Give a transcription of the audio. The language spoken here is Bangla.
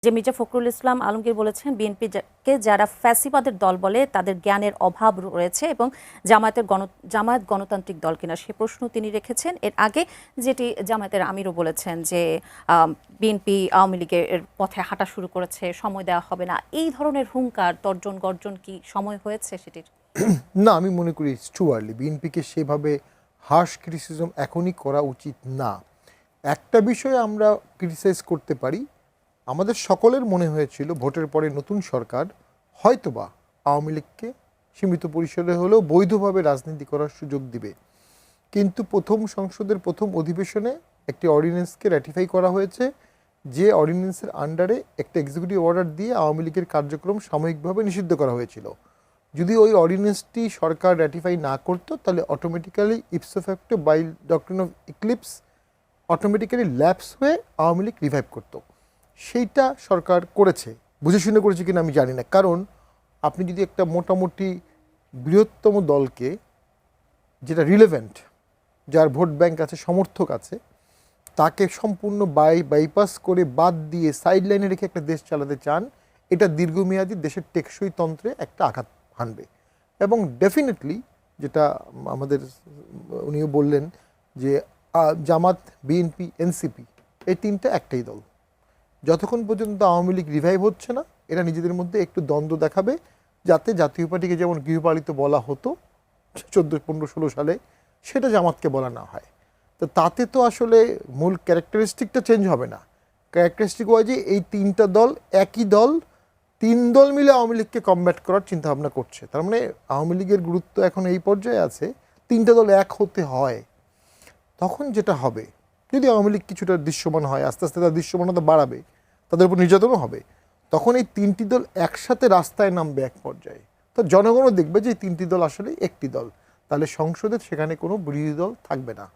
যে মির্জা ফখরুল ইসলাম আলমগীর বলেছেন বিএনপিকে যারা ফ্যাসিবাদের দল বলে তাদের জ্ঞানের অভাব রয়েছে এবং জামায়াত গণতান্ত্রিক দল কিনা সে প্রশ্ন তিনি রেখেছেন। এর আগে যেটি জামায়াতের আমিরও বলেছেন যে বিএনপি আওয়ামী লীগের পথে হাঁটা শুরু করেছে, সময় দেওয়া হবে না। এই ধরনের হুঙ্কার তর্জন গর্জন কি সময় হয়েছে সেটির? না, আমি মনে করি ইটস টু আর্লি। বিএনপিকে সেভাবে হার্শ ক্রিটিসিজম এখনই করা উচিত না। একটা বিষয়ে আমরা ক্রিটিসাইজ করতে পারি, আমাদের সকলের মনে হয়েছিল ভোটের পরে নতুন সরকার হয়তোবা আওয়ামী লীগকে সীমিত পরিসরে হলেও বৈধভাবে রাজনীতি করার সুযোগ দিবে, কিন্তু প্রথম সংসদের প্রথম অধিবেশনে একটি অর্ডিন্যান্সকে র্যাটিফাই করা হয়েছে, যে অর্ডিন্যান্সের আন্ডারে একটা এক্সিকিউটিভ অর্ডার দিয়ে আওয়ামী লীগের কার্যক্রম সাময়িকভাবে নিষিদ্ধ করা হয়েছিল। যদি ওই অর্ডিন্যান্সটি সরকার র্যাটিফাই না করতো তাহলে automatically ipso facto by doctrine of eclipse automatically lapse হয়ে আওয়ামী লীগ রিভাইভ করতো। সেইটা সরকার করেছে, বুঝে শুনে করেছে কিনা আমি জানি না। কারণ আপনি যদি একটা মোটামুটি বৃহত্তম দলকে, যেটা রিলেভেন্ট, যার ভোট ব্যাংক আছে, সমর্থক আছে, তাকে সম্পূর্ণ বাইপাস করে বাদ দিয়ে সাইড লাইনে রেখে একটা দেশ চালাতে চান, এটা দীর্ঘমেয়াদী দেশের টেকসই তন্ত্রে একটা আঘাত হানবে। এবং ডেফিনেটলি যেটা আমাদের উনিও বললেন যে জামাত, বিএনপি, এনসিপি এই তিনটা একটাই দল। যতক্ষণ পর্যন্ত আওয়ামী লীগ রিভাইভ হচ্ছে না, এরা নিজেদের মধ্যে একটু দ্বন্দ্ব দেখাবে, যাতে জাতীয় পার্টিকে যেমন গৃহপালিত বলা হতো 14, 15, 16 সালে, সেটা জামাতকে বলা না হয়। তো তাতে তো আসলে মূল ক্যারেক্টারিস্টিকটা চেঞ্জ হবে না। ক্যারেক্টারিস্টিক হয় যে এই তিনটা দল একই দল, তিন দল মিলে আওয়ামী লীগকে কমব্যাট করার চিন্তাভাবনা করছে। তার মানে আওয়ামী লীগের গুরুত্ব এখন এই পর্যায়ে আছে, তিনটা দল এক হতে হয়। তখন যেটা হবে, যদি আওয়ামী লীগ কিছুটা দৃশ্যমান হয়, আস্তে আস্তে তার দৃশ্যমানতা বাড়াবে, তাদের উপর নির্যাতনও হবে, তখন এই তিনটি দল একসাথে রাস্তায় নামবে এক পর্যায়ে। তো জনগণও দেখবে যে এই তিনটি দল আসলে একটি দল, তাহলে সংসদে সেখানে কোনো বিরোধী দল থাকবে না।